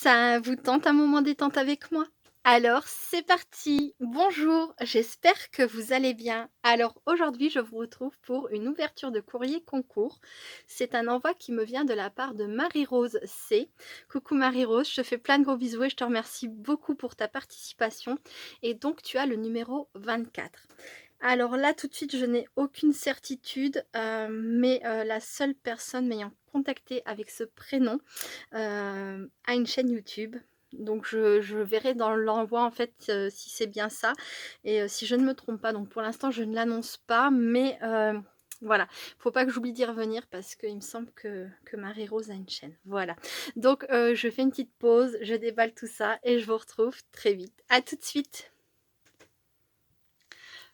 Ça vous tente un moment détente avec moi? Alors c'est parti! Bonjour, j'espère que vous allez bien. Alors aujourd'hui, je vous retrouve pour une ouverture de courrier concours. C'est un envoi qui me vient de la part de Marie-Rose C. Coucou Marie-Rose, je te fais plein de gros bisous et je te remercie beaucoup pour ta participation. Et donc tu as le numéro 24. Alors là, tout de suite, je n'ai aucune certitude, mais la seule personne m'ayant contactée avec ce prénom a une chaîne YouTube. Donc je verrai dans l'envoi en fait, si c'est bien ça et si je ne me trompe pas. Donc pour l'instant, je ne l'annonce pas, mais voilà, faut pas que j'oublie d'y revenir parce qu'il me semble que Marie-Rose a une chaîne. Voilà. Donc je fais une petite pause, je déballe tout ça et je vous retrouve très vite. À tout de suite!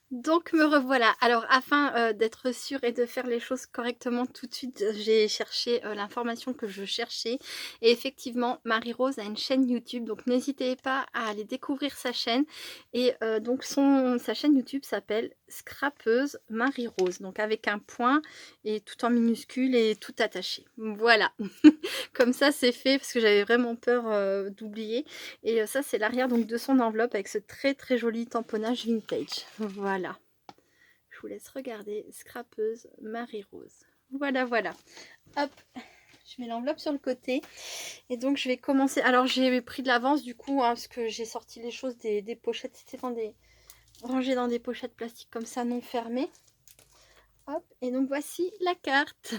Donc me revoilà. Alors afin, d'être sûre et de faire les choses correctement tout de suite, j'ai cherché, l'information que je cherchais et effectivement Marie-Rose a une chaîne YouTube, donc n'hésitez pas à aller découvrir sa chaîne et donc sa chaîne YouTube s'appelle Scrapeuse Marie-Rose, donc avec un point et tout en minuscule et tout attaché. Voilà, comme ça c'est fait parce que j'avais vraiment peur, d'oublier et ça c'est l'arrière donc de son enveloppe avec ce très, très joli tamponnage vintage. Voilà. Je vous laisse regarder Scrapeuse Marie-Rose. Voilà, voilà. Hop, je mets l'enveloppe sur le côté. Et donc, je vais commencer. Alors, j'ai pris de l'avance du coup, hein, parce que j'ai sorti les choses des pochettes. C'était rangé dans des pochettes plastiques comme ça, non fermées. Hop, et donc voici la carte.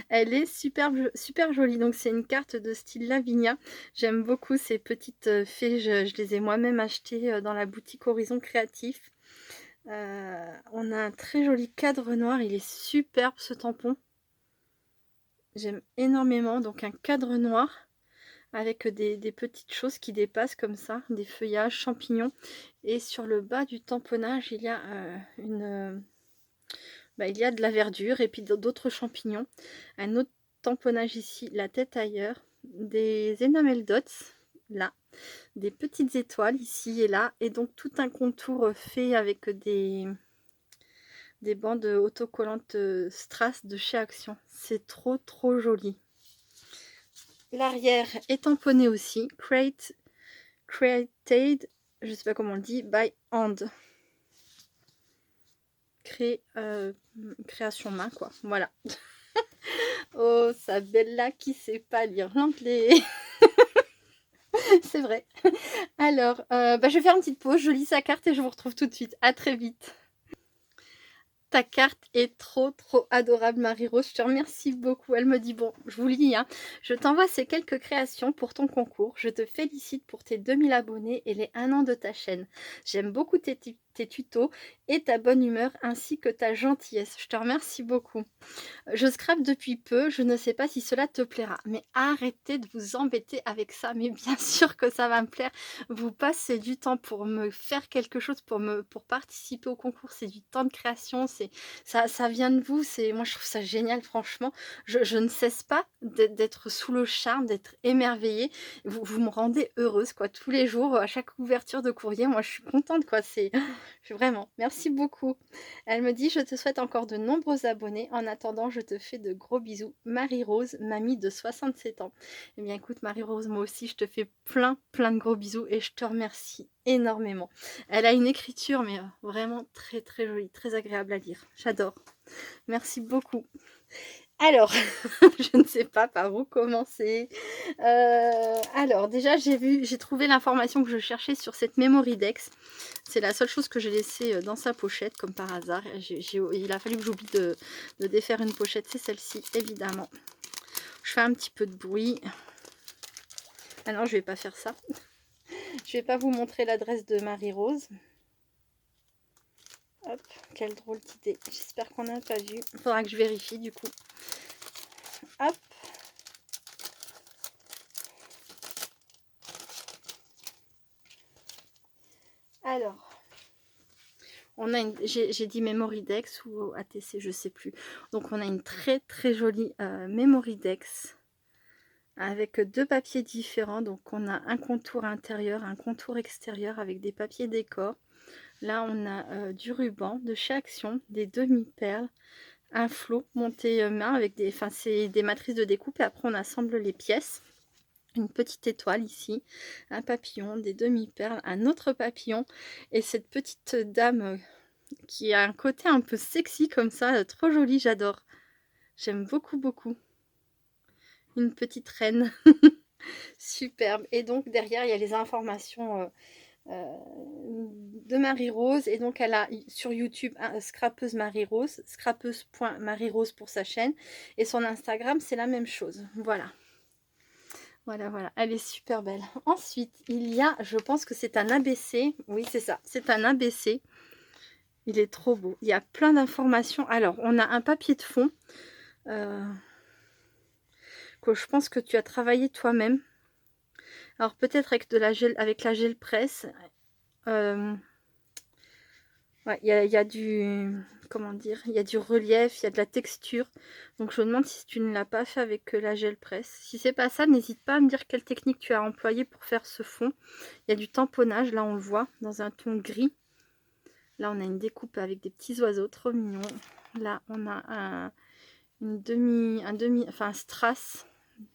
Elle est super, super jolie. Donc, c'est une carte de style Lavinia. J'aime beaucoup ces petites fées. Je les ai moi-même achetées dans la boutique Horizon Créatif. On a un très joli cadre noir, il est superbe ce tampon. J'aime énormément, donc un cadre noir avec des petites choses qui dépassent comme ça, des feuillages, champignons. Et sur le bas du tamponnage, il y a il y a de la verdure et puis d'autres champignons. Un autre tamponnage ici, la tête ailleurs, des enamel dots, là, des petites étoiles ici et là, et donc tout un contour fait avec des bandes autocollantes strass de chez Action. C'est trop trop joli. L'arrière est tamponné aussi. Created, je sais pas comment on le dit, by hand. Création main quoi. Voilà. Oh, sa belle-là qui sait pas lire l'anglais. C'est vrai. Alors, je vais faire une petite pause, je lis sa carte et je vous retrouve tout de suite. À très vite. Ta carte est trop trop adorable Marie-Rose, je te remercie beaucoup. Elle me dit, bon, je vous lis, hein. Je t'envoie ces quelques créations pour ton concours. Je te félicite pour tes 2000 abonnés et les 1 an de ta chaîne. J'aime beaucoup tes tutos et ta bonne humeur ainsi que ta gentillesse. Je te remercie beaucoup. Je scrape depuis peu, je ne sais pas si cela te plaira, mais arrêtez de vous embêter avec ça, mais bien sûr que ça va me plaire. Vous passez du temps pour me faire quelque chose, pour participer au concours, c'est du temps de création, ça vient de vous, moi je trouve ça génial franchement. Je ne cesse pas d'être sous le charme, d'être émerveillée. Vous me rendez heureuse quoi, tous les jours, à chaque ouverture de courrier, moi je suis contente quoi, vraiment, merci beaucoup. Elle me dit: «Je te souhaite encore de nombreux abonnés. En attendant, je te fais de gros bisous. Marie-Rose, mamie de 67 ans». Eh bien écoute Marie-Rose, moi aussi je te fais plein, plein de gros bisous et je te remercie énormément. Elle a une écriture mais vraiment très, très jolie, très agréable à lire. J'adore. Merci beaucoup. Alors, je ne sais pas par où commencer. Alors déjà j'ai trouvé l'information que je cherchais sur cette Memory Dex. C'est la seule chose que j'ai laissée dans sa pochette, comme par hasard. Il a fallu que j'oublie de défaire une pochette, c'est celle-ci, évidemment. Je fais un petit peu de bruit. Ah non, je vais pas faire ça. Je vais pas vous montrer l'adresse de Marie-Rose. Hop, quelle drôle d'idée. J'espère qu'on n'a pas vu. Il faudra que je vérifie du coup. Hop. Alors, on a j'ai dit Memory Dex ou ATC, je sais plus. Donc on a une très très jolie Memory Dex avec deux papiers différents. Donc on a un contour intérieur, un contour extérieur avec des papiers décor. Là on a du ruban de chez Action, des demi-perles, un flot monté main avec c'est des matrices de découpe et après on assemble les pièces. une petite étoile ici, un papillon, des demi-perles, un autre papillon et cette petite dame qui a un côté un peu sexy comme ça, trop jolie, j'adore. J'aime beaucoup, beaucoup. Une petite reine. Superbe. Et donc derrière, il y a les informations de Marie-Rose. Et donc elle a sur YouTube scrapeuse Marie-Rose, scrapeuse.marie-rose pour sa chaîne. Et son Instagram, c'est la même chose. Voilà. Voilà, voilà. Elle est super belle. Ensuite, il y a, je pense que c'est un ABC. Oui, c'est ça. C'est un ABC. Il est trop beau. Il y a plein d'informations. Alors, on a un papier de fond que je pense que tu as travaillé toi-même. Alors, peut-être avec avec la gel presse. Ouais, il y a du, comment dire, il y a du relief, il y a de la texture. Donc je me demande si tu ne l'as pas fait avec la gel presse. Si c'est pas ça, n'hésite pas à me dire quelle technique tu as employée pour faire ce fond. Il y a du tamponnage, là on le voit, dans un ton gris. Là on a une découpe avec des petits oiseaux, trop mignons. Là on a un strass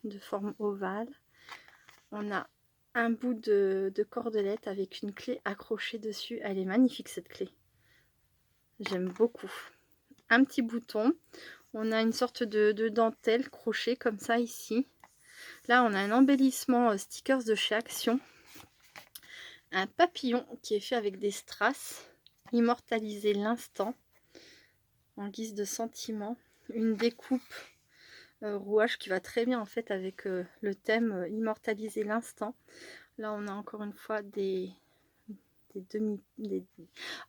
de forme ovale. On a un bout de cordelette avec une clé accrochée dessus. Elle est magnifique cette clé. J'aime beaucoup. Un petit bouton. On a une sorte de dentelle crochet comme ça ici. Là, on a un embellissement stickers de chez Action. Un papillon qui est fait avec des strass. Immortaliser l'instant en guise de sentiment. Une découpe rouage qui va très bien en fait avec le thème immortaliser l'instant. Là, on a encore une fois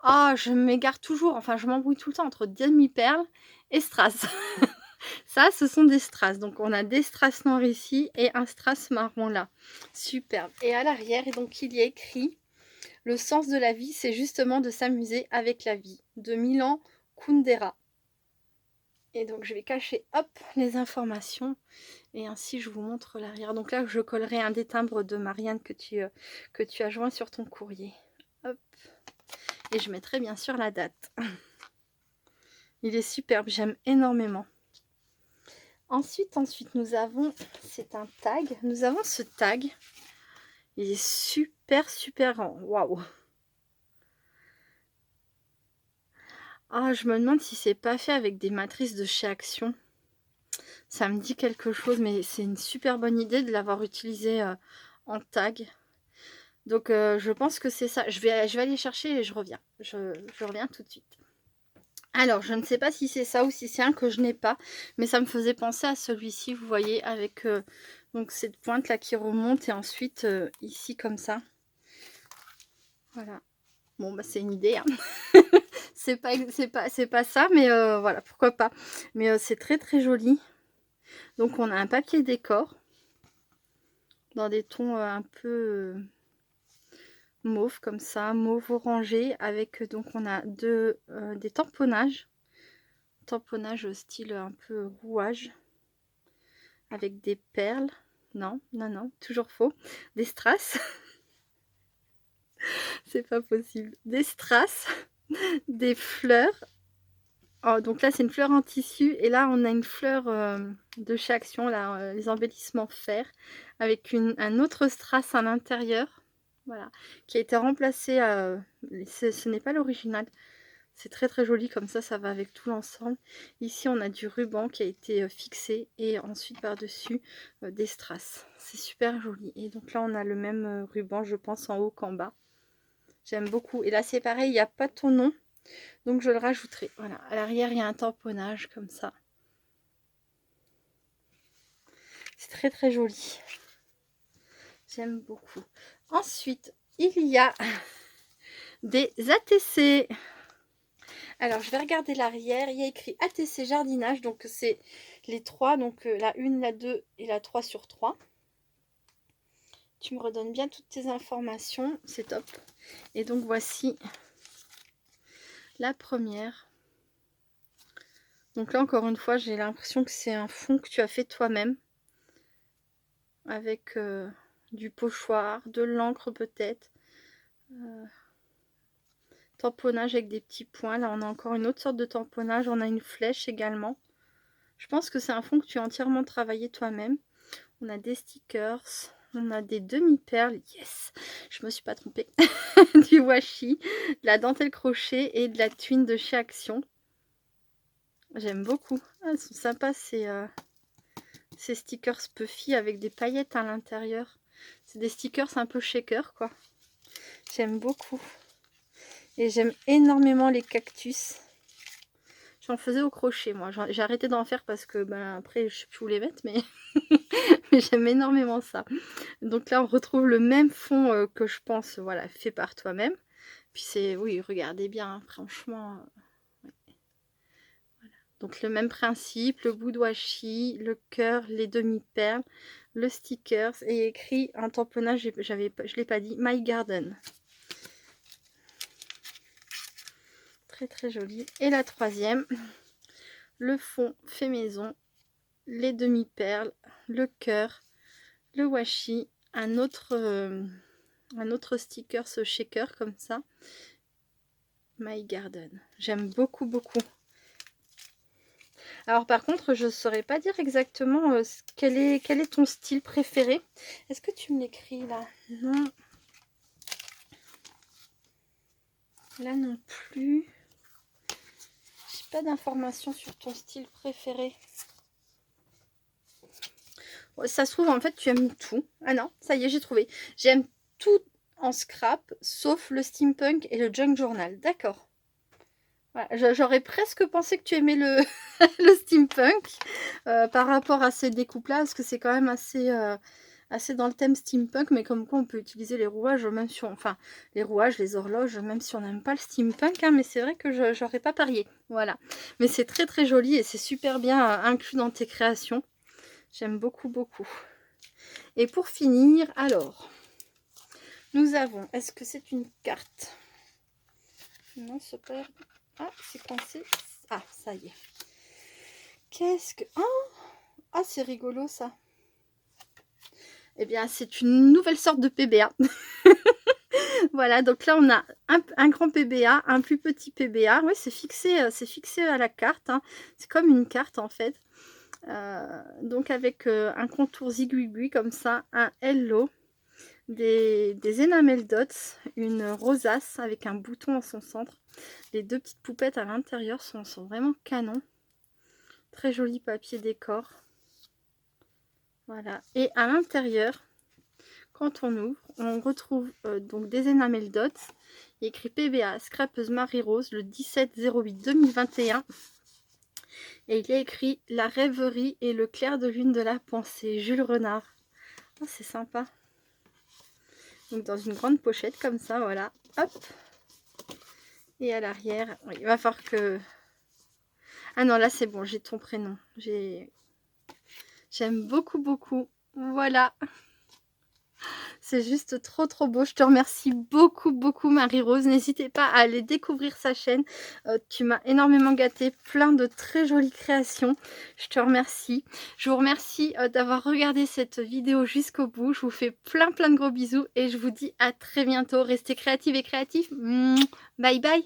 Ah, je m'égare toujours, enfin je m'embrouille tout le temps entre demi-perles et strass. Ça, ce sont des strass. Donc on a des strass noirs ici et un strass marron là. Superbe. Et à l'arrière, et donc il y a écrit le sens de la vie, c'est justement de s'amuser avec la vie. De Milan Kundera. Et donc je vais cacher hop les informations et ainsi je vous montre l'arrière. Donc là je collerai un des timbres de Marianne que tu as joint sur ton courrier. Hop. Et je mettrai bien sûr la date. Il est superbe, j'aime énormément. Ensuite, nous avons, c'est un tag. Nous avons ce tag. Il est super, super grand. Waouh! Ah, je me demande si c'est pas fait avec des matrices de chez Action. Ça me dit quelque chose, mais c'est une super bonne idée de l'avoir utilisé en tag. Donc, je pense que c'est ça. Je vais aller chercher et je reviens. Je reviens tout de suite. Alors, je ne sais pas si c'est ça ou si c'est un que je n'ai pas, mais ça me faisait penser à celui-ci, vous voyez, avec donc cette pointe là qui remonte et ensuite ici comme ça. Voilà. Bon, bah c'est une idée, hein. c'est pas ça, mais voilà, pourquoi pas. Mais c'est très très joli. Donc on a un papier décor dans des tons un peu mauve comme ça, mauve orangé, avec donc on a des tamponnages style un peu rouage avec des perles, non, toujours faux, des strass, c'est pas possible, des strass, des fleurs. Oh, donc là c'est une fleur en tissu et là on a une fleur de chez Action, là, les embellissements fer avec un autre strass à l'intérieur, voilà, qui a été remplacé, ce n'est pas l'original. C'est très très joli comme ça va avec tout l'ensemble. Ici on a du ruban qui a été fixé et ensuite par dessus des strass. C'est super joli. Et donc là on a le même ruban, je pense, en haut qu'en bas. J'aime beaucoup. Et là c'est pareil, il n'y a pas ton nom, donc je le rajouterai. Voilà, à l'arrière il y a un tamponnage comme ça. C'est très très joli. J'aime beaucoup. Ensuite il y a des ATC. Alors, je vais regarder l'arrière. Il y a écrit ATC jardinage. Donc, c'est les 3. Donc, la 1, la 2 et la 3 sur 3. Tu me redonnes bien toutes tes informations. C'est top. Et donc, voici la première. Donc là, encore une fois, j'ai l'impression que c'est un fond que tu as fait toi-même. Avec du pochoir, de l'encre peut-être. Tamponnage avec des petits points. Là, on a encore une autre sorte de tamponnage. On a une flèche également. Je pense que c'est un fond que tu as entièrement travaillé toi-même. On a des stickers, On a des demi-perles, yes, je me suis pas trompée, du washi, de la dentelle crochet et de la twine de chez Action. J'aime beaucoup. Ah, elles sont sympas ces stickers puffy avec des paillettes à l'intérieur. C'est des stickers un peu shaker quoi. J'aime beaucoup. Et j'aime énormément les cactus. J'en faisais au crochet moi. J'ai arrêté d'en faire parce que ben après je sais plus où les mettre mais, mais j'aime énormément ça. Donc là on retrouve le même fond que je pense voilà fait par toi-même. Puis c'est oui regardez bien hein, franchement. Ouais. Voilà. Donc le même principe, le bout de washi, le cœur, les demi-perles, le sticker et écrit un tamponnage, je l'ai pas dit, My Garden. Très très joli. Et la troisième, le fond fait maison, les demi-perles, le cœur, le washi, un autre sticker, ce shaker comme ça. My Garden. J'aime beaucoup beaucoup. Alors par contre, je ne saurais pas dire exactement quel est ton style préféré. Est-ce que tu me l'écris là? Non. Là non plus. J'ai pas d'informations sur ton style préféré. Ça se trouve en fait tu aimes tout. Ah non, ça y est, j'ai trouvé. J'aime tout en scrap, sauf le steampunk et le junk journal. D'accord. Voilà, j'aurais presque pensé que tu aimais le, le steampunk par rapport à ces découpes-là, parce que c'est quand même assez dans le thème steampunk, mais comme quoi on peut utiliser les rouages, même si enfin, les rouages, les horloges, même si on n'aime pas le steampunk, hein, mais c'est vrai que j'aurais pas parié. Voilà. Mais c'est très très joli et c'est super bien inclus dans tes créations. J'aime beaucoup beaucoup. Et pour finir, alors, nous avons, est-ce que c'est une carte? Non, c'est pas... Ah, c'est coincé. Ah, ça y est. Qu'est-ce que... Oh, ah, c'est rigolo ça. Eh bien, c'est une nouvelle sorte de PBA. Voilà, donc là, on a un grand PBA, un plus petit PBA. Oui, c'est fixé à la carte. Hein. C'est comme une carte, en fait. Donc, avec un contour zigouigoui comme ça, un hello, des enamel dots, une rosace avec un bouton en son centre. Les deux petites poupettes à l'intérieur sont vraiment canons. Très joli papier décor. Voilà. Et à l'intérieur, quand on ouvre, on retrouve donc des enamel dots. Il y a écrit PBA, scrapeuse Marie-Rose, le 17/08/2021. Et il y a écrit la rêverie et le clair de lune de la pensée, Jules Renard. Oh, c'est sympa. Donc dans une grande pochette comme ça, voilà. Hop. Et à l'arrière, oui, il va falloir que... Ah non, là c'est bon, j'ai ton prénom. J'aime beaucoup, beaucoup. Voilà. C'est juste trop trop beau. Je te remercie beaucoup beaucoup Marie-Rose. N'hésitez pas à aller découvrir sa chaîne. Tu m'as énormément gâtée. Plein de très jolies créations. Je te remercie. Je vous remercie d'avoir regardé cette vidéo jusqu'au bout. Je vous fais plein de gros bisous. Et je vous dis à très bientôt. Restez créatifs et créatifs. Bye bye.